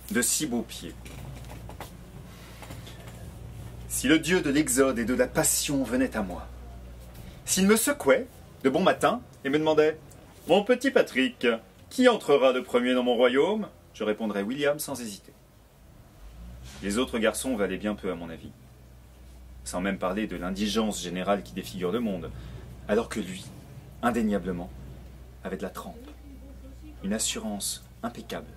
de si beaux pieds. Si le dieu de l'exode et de la passion venait à moi, s'il me secouait de bon matin et me demandait « Mon petit Patrick, qui entrera le premier dans mon royaume ?» je répondrais « William » sans hésiter. Les autres garçons valaient bien peu à mon avis, sans même parler de l'indigence générale qui défigure le monde, alors que lui, indéniablement, avait de la trempe, une assurance impeccable,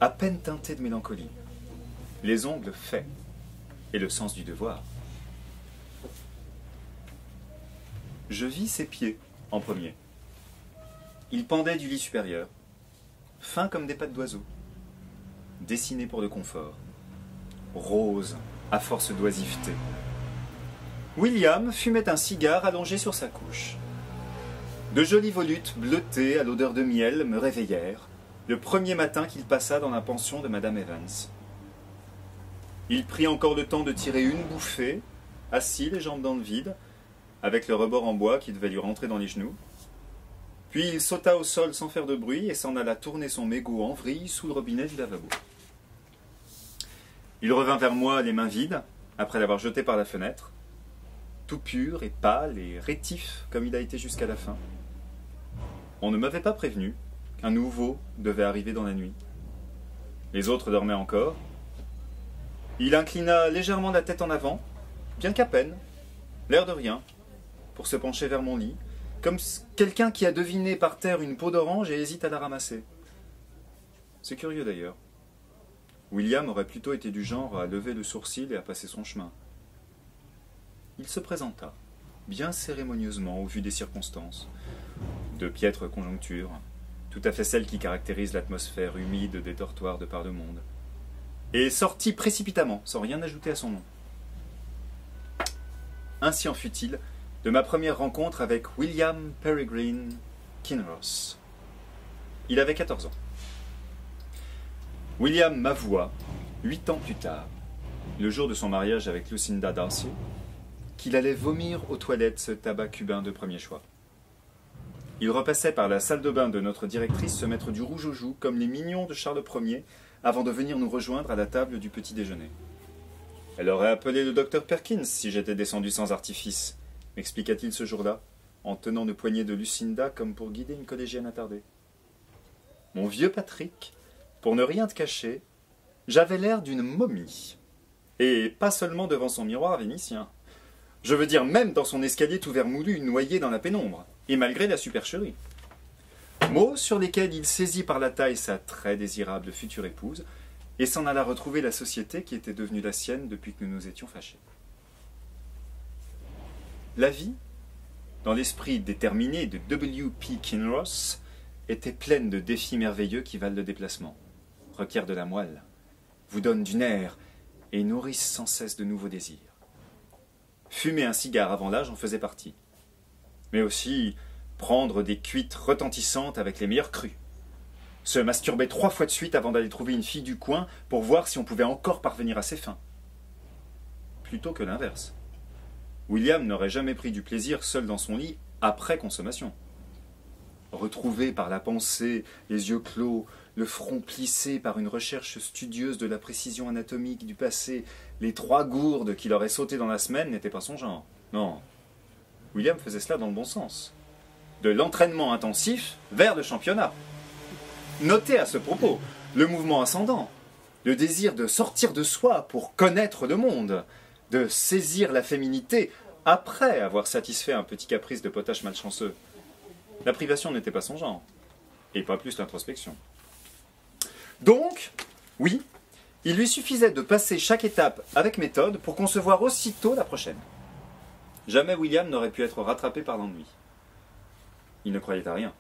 à peine teintée de mélancolie, les ongles faits et le sens du devoir. Je vis ses pieds en premier. Ils pendaient du lit supérieur, fins comme des pattes d'oiseau, dessinés pour le confort, roses à force d'oisiveté. William fumait un cigare allongé sur sa couche. De jolies volutes bleutées à l'odeur de miel me réveillèrent le premier matin qu'il passa dans la pension de Madame Evans. Il prit encore le temps de tirer une bouffée, assis les jambes dans le vide, avec le rebord en bois qui devait lui rentrer dans les genoux. Puis il sauta au sol sans faire de bruit et s'en alla tourner son mégot en vrille sous le robinet du lavabo. Il revint vers moi les mains vides, après l'avoir jeté par la fenêtre, tout pur et pâle et rétif comme il a été jusqu'à la fin. On ne m'avait pas prévenu qu'un nouveau devait arriver dans la nuit. Les autres dormaient encore. Il inclina légèrement la tête en avant, bien qu'à peine, l'air de rien, pour se pencher vers mon lit, comme quelqu'un qui a deviné par terre une peau d'orange et hésite à la ramasser. C'est curieux d'ailleurs. William aurait plutôt été du genre à lever le sourcil et à passer son chemin. Il se présenta, bien cérémonieusement au vu des circonstances, de piètre conjoncture, tout à fait celle qui caractérise l'atmosphère humide des dortoirs de par le monde, et sortit précipitamment, sans rien ajouter à son nom. Ainsi en fut-il de ma première rencontre avec William Peregrine Kinross. Il avait 14 ans. William m'avoua, 8 ans plus tard, le jour de son mariage avec Lucinda Darcy, qu'il allait vomir aux toilettes ce tabac cubain de premier choix. Il repassait par la salle de bain de notre directrice se mettre du rouge aux joues comme les mignons de Charles Ier avant de venir nous rejoindre à la table du petit déjeuner. Elle aurait appelé le docteur Perkins si j'étais descendu sans artifice, m'expliqua-t-il ce jour-là, en tenant le poignet de Lucinda comme pour guider une collégienne attardée. Mon vieux Patrick, pour ne rien te cacher, j'avais l'air d'une momie. Et pas seulement devant son miroir vénitien. Je veux dire même dans son escalier tout vermoulu noyé dans la pénombre, et malgré la supercherie. Mots sur lesquels il saisit par la taille sa très désirable future épouse, et s'en alla retrouver la société qui était devenue la sienne depuis que nous nous étions fâchés. La vie, dans l'esprit déterminé de W.P. Kinross, était pleine de défis merveilleux qui valent le déplacement, requièrent de la moelle, vous donnent du nerf et nourrissent sans cesse de nouveaux désirs. Fumer un cigare avant l'âge en faisait partie, mais aussi prendre des cuites retentissantes avec les meilleurs crus, se masturber 3 fois de suite avant d'aller trouver une fille du coin pour voir si on pouvait encore parvenir à ses fins. Plutôt que l'inverse. William n'aurait jamais pris du plaisir seul dans son lit après consommation. Retrouvé par la pensée, les yeux clos, le front plissé par une recherche studieuse de la précision anatomique du passé, les 3 gourdes qu'il aurait sautées dans la semaine n'étaient pas son genre. Non. William faisait cela dans le bon sens. De l'entraînement intensif vers le championnat. Notez à ce propos le mouvement ascendant, le désir de sortir de soi pour connaître le monde, de saisir la féminité après avoir satisfait un petit caprice de potache malchanceux. La privation n'était pas son genre, et pas plus l'introspection. Donc, oui, il lui suffisait de passer chaque étape avec méthode pour concevoir aussitôt la prochaine. Jamais William n'aurait pu être rattrapé par l'ennui. Il ne croyait à rien.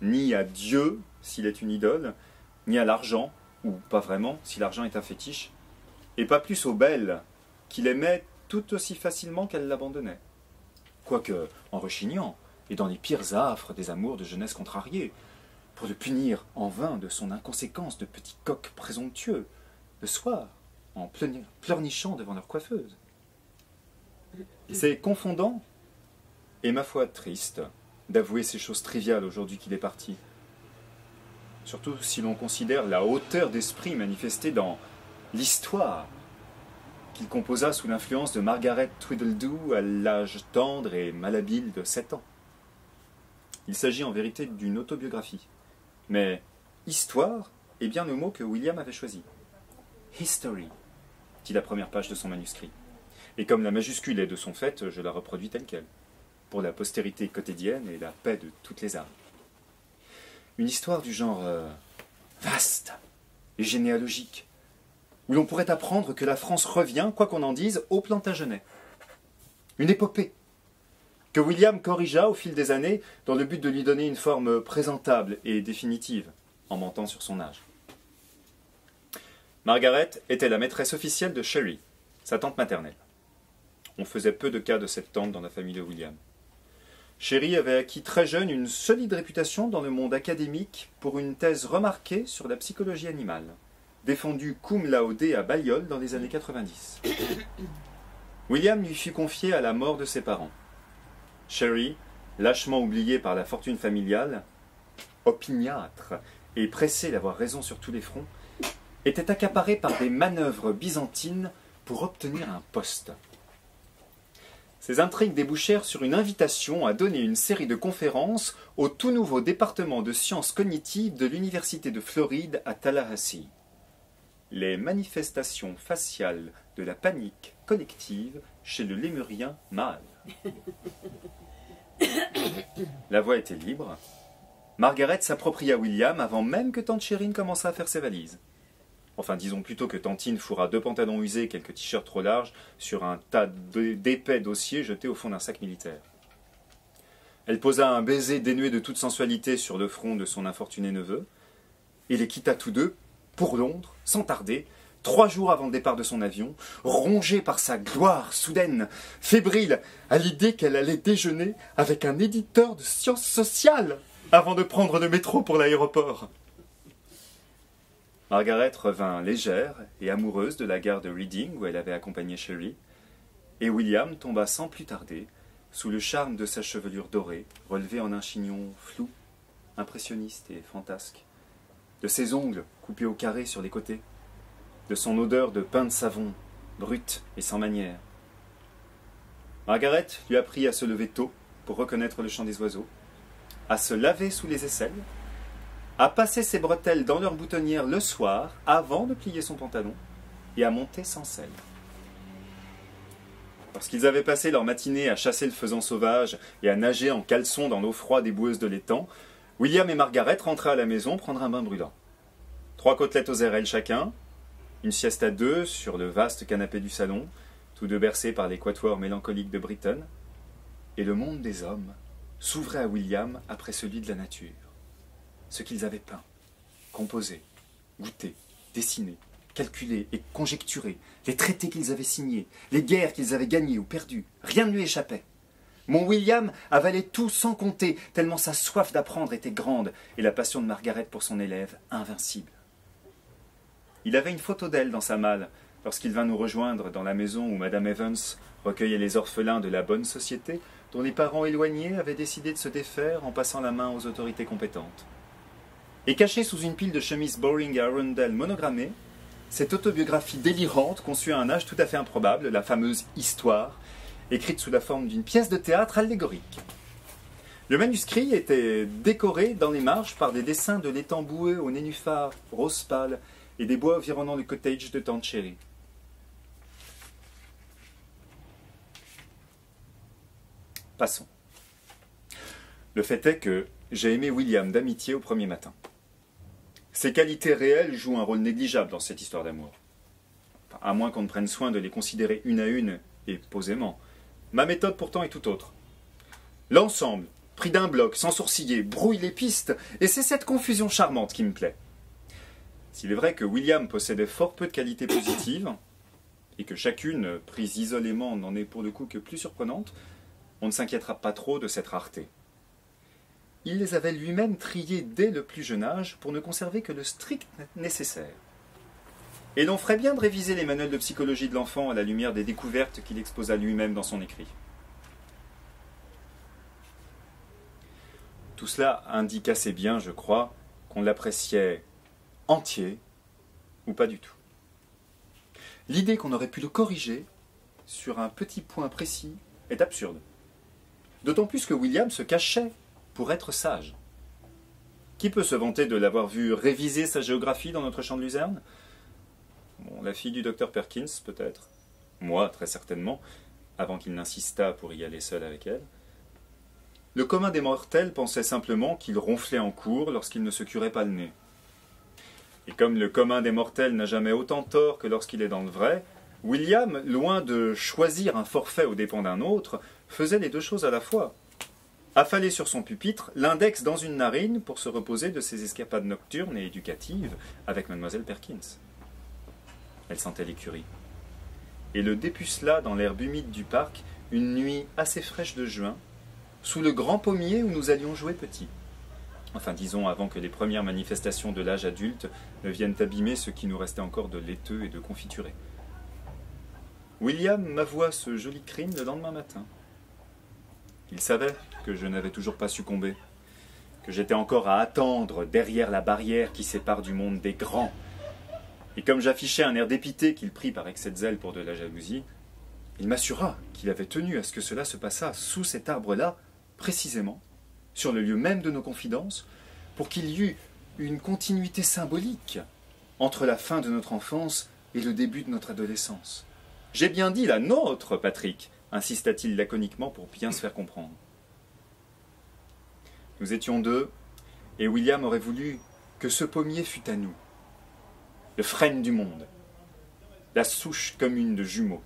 Ni à Dieu, s'il est une idole, ni à l'argent, ou pas vraiment, si l'argent est un fétiche, et pas plus aux belles, qu'il aimait tout aussi facilement qu'elle l'abandonnait. Quoique, en rechignant, et dans les pires affres des amours de jeunesse contrariée, pour le punir en vain de son inconséquence de petit coq présomptueux, le soir, en pleurnichant devant leur coiffeuse. C'est confondant, et ma foi triste, d'avouer ces choses triviales aujourd'hui qu'il est parti. surtout si l'on considère la hauteur d'esprit manifestée dans l'histoire qu'il composa sous l'influence de Margaret Tweedledee à l'âge tendre et malhabile de 7 ans. Il s'agit en vérité d'une autobiographie, mais histoire est bien le mot que William avait choisi. History, dit la première page de son manuscrit. Et comme la majuscule est de son fait, je la reproduis telle qu'elle, pour la postérité quotidienne et la paix de toutes les âmes. Une histoire du genre vaste et généalogique, où l'on pourrait apprendre que la France revient, quoi qu'on en dise, au Plantagenet. Une épopée que William corrigea au fil des années dans le but de lui donner une forme présentable et définitive, en mentant sur son âge. Margaret était la maîtresse officielle de Sherry, sa tante maternelle. On faisait peu de cas de cette tante dans la famille de William. Sherry avait acquis très jeune une solide réputation dans le monde académique pour une thèse remarquée sur la psychologie animale, défendue cum laude à Balliol dans les années 90. William lui fut confié à la mort de ses parents. Sherry, lâchement oubliée par la fortune familiale, opiniâtre et pressée d'avoir raison sur tous les fronts, était accaparée par des manœuvres byzantines pour obtenir un poste. Ces intrigues débouchèrent sur une invitation à donner une série de conférences au tout nouveau département de sciences cognitives de l'Université de Floride à Tallahassee. Les manifestations faciales de la panique collective chez le lémurien mâle. La voie était libre. Margaret s'appropria William avant même que tante Chérine commençât à faire ses valises. Enfin, disons plutôt que Tantine fourra 2 pantalons usés et quelques t-shirts trop larges sur un tas d'épais dossiers jetés au fond d'un sac militaire. Elle posa un baiser dénué de toute sensualité sur le front de son infortuné neveu, et les quitta tous deux, pour Londres, sans tarder, 3 jours avant le départ de son avion, rongée par sa gloire soudaine, fébrile à l'idée qu'elle allait déjeuner avec un éditeur de sciences sociales avant de prendre le métro pour l'aéroport. Margaret revint légère et amoureuse de la gare de Reading où elle avait accompagné Sherry, et William tomba sans plus tarder sous le charme de sa chevelure dorée, relevée en un chignon flou, impressionniste et fantasque, de ses ongles coupés au carré sur les côtés, de son odeur de pain de savon, brute et sans manière. Margaret lui apprit à se lever tôt pour reconnaître le chant des oiseaux, à se laver sous les aisselles, à passer ses bretelles dans leur boutonnière le soir avant de plier son pantalon et à monter sans selle. Lorsqu'ils avaient passé leur matinée à chasser le faisan sauvage et à nager en caleçon dans l'eau froide et boueuse de l'étang, William et Margaret rentraient à la maison prendre un bain brûlant. 3 côtelettes aux érelles chacun, une sieste à 2 sur le vaste canapé du salon, tous deux bercés par les quatuors mélancoliques de Britten, et le monde des hommes s'ouvrait à William après celui de la nature. Ce qu'ils avaient peint, composé, goûté, dessiné, calculé et conjecturé, les traités qu'ils avaient signés, les guerres qu'ils avaient gagnées ou perdues, rien ne lui échappait. Mon William avalait tout sans compter, tellement sa soif d'apprendre était grande et la passion de Margaret pour son élève invincible. Il avait une photo d'elle dans sa malle lorsqu'il vint nous rejoindre dans la maison où Madame Evans recueillait les orphelins de la bonne société dont les parents éloignés avaient décidé de se défaire en passant la main aux autorités compétentes. Et cachée sous une pile de chemises Boring et Arundel monogrammées, cette autobiographie délirante conçue à un âge tout à fait improbable, la fameuse Histoire, écrite sous la forme d'une pièce de théâtre allégorique. Le manuscrit était décoré dans les marges par des dessins de l'étang boueux aux nénuphars rose pâle et des bois environnant le cottage de tante Chérie. Passons. Le fait est que j'ai aimé William d'amitié au premier matin. Ses qualités réelles jouent un rôle négligeable dans cette histoire d'amour. À moins qu'on ne prenne soin de les considérer une à une et posément. Ma méthode pourtant est tout autre. L'ensemble, pris d'un bloc, sans sourciller, brouille les pistes, et c'est cette confusion charmante qui me plaît. S'il est vrai que William possédait fort peu de qualités positives, et que chacune, prise isolément, n'en est pour le coup que plus surprenante, on ne s'inquiétera pas trop de cette rareté. Il les avait lui-même triées dès le plus jeune âge pour ne conserver que le strict nécessaire. Et l'on ferait bien de réviser les manuels de psychologie de l'enfant à la lumière des découvertes qu'il exposa lui-même dans son écrit. Tout cela indique assez bien, je crois, qu'on l'appréciait entier ou pas du tout. L'idée qu'on aurait pu le corriger sur un petit point précis est absurde. D'autant plus que William se cachait pour être sage. Qui peut se vanter de l'avoir vu réviser sa géographie dans notre champ de luzerne? Bon, la fille du docteur Perkins, peut-être. Moi, très certainement, avant qu'il n'insistât pour y aller seul avec elle. Le commun des mortels pensait simplement qu'il ronflait en cours lorsqu'il ne se curait pas le nez. Et comme le commun des mortels n'a jamais autant tort que lorsqu'il est dans le vrai, William, loin de choisir un forfait aux dépens d'un autre, faisait les deux choses à la fois. Affalé sur son pupitre, l'index dans une narine pour se reposer de ses escapades nocturnes et éducatives avec mademoiselle Perkins. Elle sentait l'écurie. Et le dépucela dans l'herbe humide du parc une nuit assez fraîche de juin, sous le grand pommier où nous allions jouer petits. Enfin, disons, avant que les premières manifestations de l'âge adulte ne viennent abîmer ce qui nous restait encore de laiteux et de confituré. William m'avoua ce joli crime le lendemain matin. Il savait que je n'avais toujours pas succombé, que j'étais encore à attendre derrière la barrière qui sépare du monde des grands. Et comme j'affichais un air dépité qu'il prit par excès de zèle pour de la jalousie, il m'assura qu'il avait tenu à ce que cela se passât sous cet arbre-là, précisément, sur le lieu même de nos confidences, pour qu'il y eût une continuité symbolique entre la fin de notre enfance et le début de notre adolescence. « J'ai bien dit la nôtre, Patrick !» insista-t-il laconiquement pour bien se faire comprendre. Nous étions deux, et William aurait voulu que ce pommier fût à nous, le frêne du monde, la souche commune de jumeaux,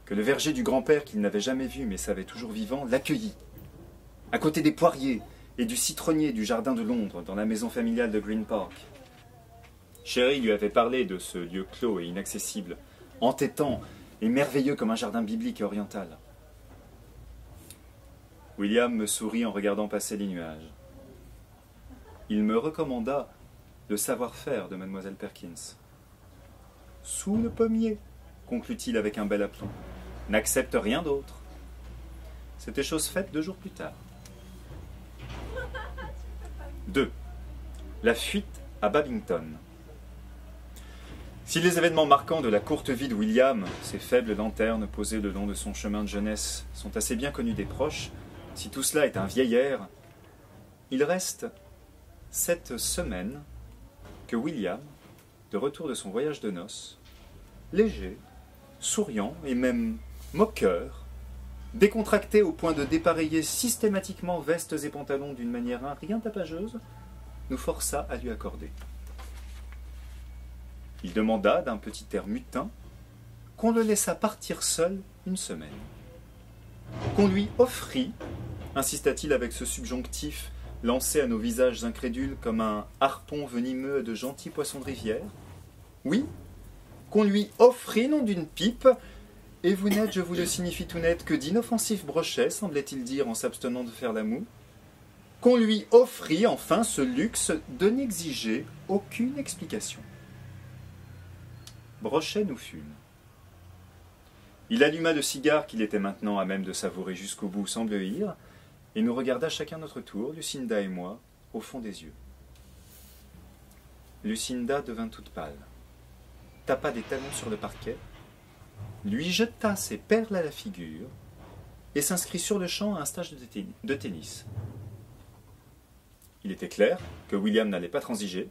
que le verger du grand-père qu'il n'avait jamais vu mais savait toujours vivant l'accueillît, à côté des poiriers et du citronnier du jardin de Londres, dans la maison familiale de Green Park. Chéri lui avait parlé de ce lieu clos et inaccessible, entêtant et merveilleux comme un jardin biblique et oriental. William me sourit en regardant passer les nuages. Il me recommanda le savoir-faire de mademoiselle Perkins. « Sous le pommier, conclut-il avec un bel aplomb. N'accepte rien d'autre. » C'était chose faite 2 jours plus tard. 2. La fuite à Babington. Si les événements marquants de la courte vie de William, ces faibles lanternes posées le long de son chemin de jeunesse, sont assez bien connus des proches, si tout cela est un vieil air, il reste cette semaine que William, de retour de son voyage de noces, léger, souriant et même moqueur, décontracté au point de dépareiller systématiquement vestes et pantalons d'une manière rien tapageuse, nous força à lui accorder. Il demanda d'un petit air mutin qu'on le laissât partir seul une semaine. Qu'on lui offrit, insista-t-il avec ce subjonctif lancé à nos visages incrédules comme un harpon venimeux de gentils poissons de rivière. Oui, qu'on lui offrit, nom d'une pipe, et vous n'êtes, je vous le signifie tout net, que d'inoffensifs brochets, semblait-il dire en s'abstenant de faire la moue. Qu'on lui offrit enfin ce luxe de n'exiger aucune explication. Brochet nous fûmes. Il alluma le cigare qu'il était maintenant à même de savourer jusqu'au bout sans bleuir, et nous regarda chacun notre tour, Lucinda et moi, au fond des yeux. Lucinda devint toute pâle, tapa des talons sur le parquet, lui jeta ses perles à la figure et s'inscrit sur le champ à un stage de tennis. Il était clair que William n'allait pas transiger.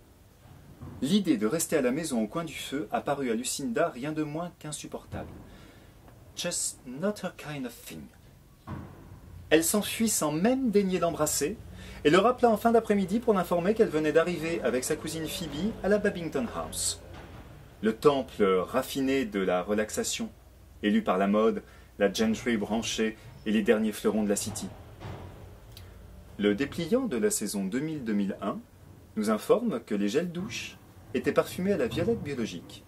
L'idée de rester à la maison au coin du feu apparut à Lucinda rien de moins qu'insupportable. « Just not her kind of thing. » Elle s'enfuit sans même daigner l'embrasser et le rappela en fin d'après-midi pour l'informer qu'elle venait d'arriver avec sa cousine Phoebe à la Babington House. Le temple raffiné de la relaxation, élu par la mode, la gentry branchée et les derniers fleurons de la City. Le dépliant de la saison 2000-2001 nous informe que les gels douches étaient parfumés à la violette biologique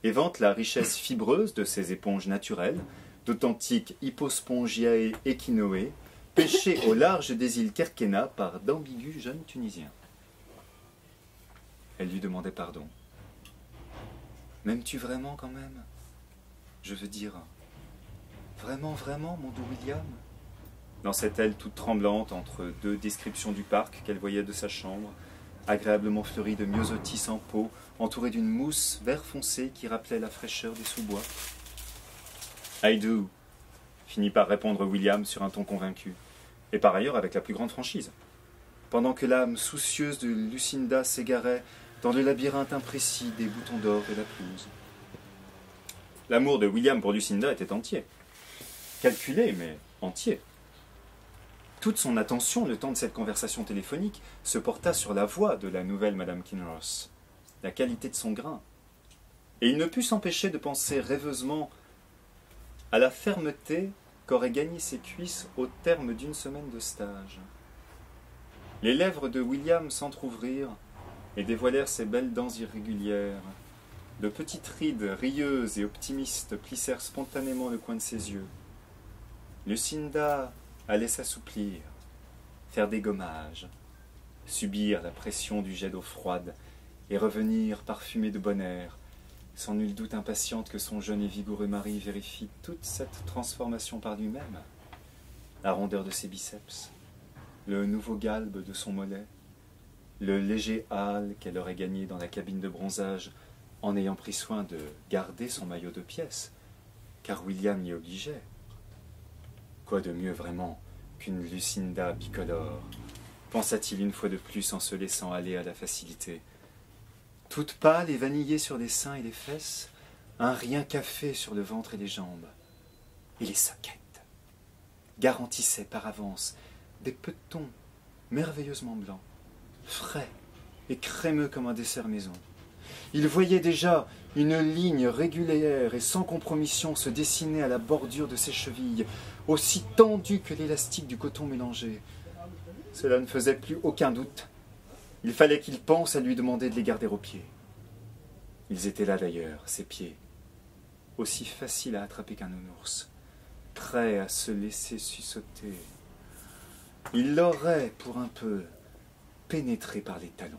et vante la richesse fibreuse de ces éponges naturelles, d'authentiques Hippospongiae echinoae, pêchées au large des îles Kerkena par d'ambigus jeunes Tunisiens. Elle lui demandait pardon. « M'aimes-tu vraiment quand même ? Je veux dire, vraiment, vraiment, mon doux William ?» lançait-elle toute tremblante entre 2 descriptions du parc qu'elle voyait de sa chambre, agréablement fleuri de myosotis en pot, entouré d'une mousse vert foncé qui rappelait la fraîcheur des sous-bois. « I do », finit par répondre William sur un ton convaincu, et par ailleurs avec la plus grande franchise, pendant que l'âme soucieuse de Lucinda s'égarait dans le labyrinthe imprécis des boutons d'or de la pelouse. L'amour de William pour Lucinda était entier. Calculé, mais entier. Toute son attention, le temps de cette conversation téléphonique, se porta sur la voix de la nouvelle Madame Kinross, la qualité de son grain. Et il ne put s'empêcher de penser rêveusement à la fermeté qu'auraient gagné ses cuisses au terme d'une semaine de stage. Les lèvres de William s'entr'ouvrirent et dévoilèrent ses belles dents irrégulières. De petites rides rieuses et optimistes plissèrent spontanément le coin de ses yeux. Lucinda allait s'assouplir, faire des gommages, subir la pression du jet d'eau froide et revenir parfumée de bon air, sans nul doute impatiente que son jeune et vigoureux mari vérifie toute cette transformation par lui-même. La rondeur de ses biceps, le nouveau galbe de son mollet, le léger hâle qu'elle aurait gagné dans la cabine de bronzage en ayant pris soin de garder son maillot de pièces, car William l'y obligeait. Quoi de mieux vraiment qu'une Lucinda bicolore, pensa-t-il une fois de plus en se laissant aller à la facilité. Toute pâle et vanillée sur les seins et les fesses, un rien café sur le ventre et les jambes. Et les soquettes garantissaient par avance des petons merveilleusement blancs, frais et crémeux comme un dessert maison. Il voyait déjà une ligne régulière et sans compromission se dessiner à la bordure de ses chevilles, aussi tendue que l'élastique du coton mélangé. Cela ne faisait plus aucun doute. Il fallait qu'il pense à lui demander de les garder aux pieds. Ils étaient là d'ailleurs, ses pieds, aussi faciles à attraper qu'un nounours, prêts à se laisser suçoter. Il l'aurait, pour un peu, pénétré par les talons.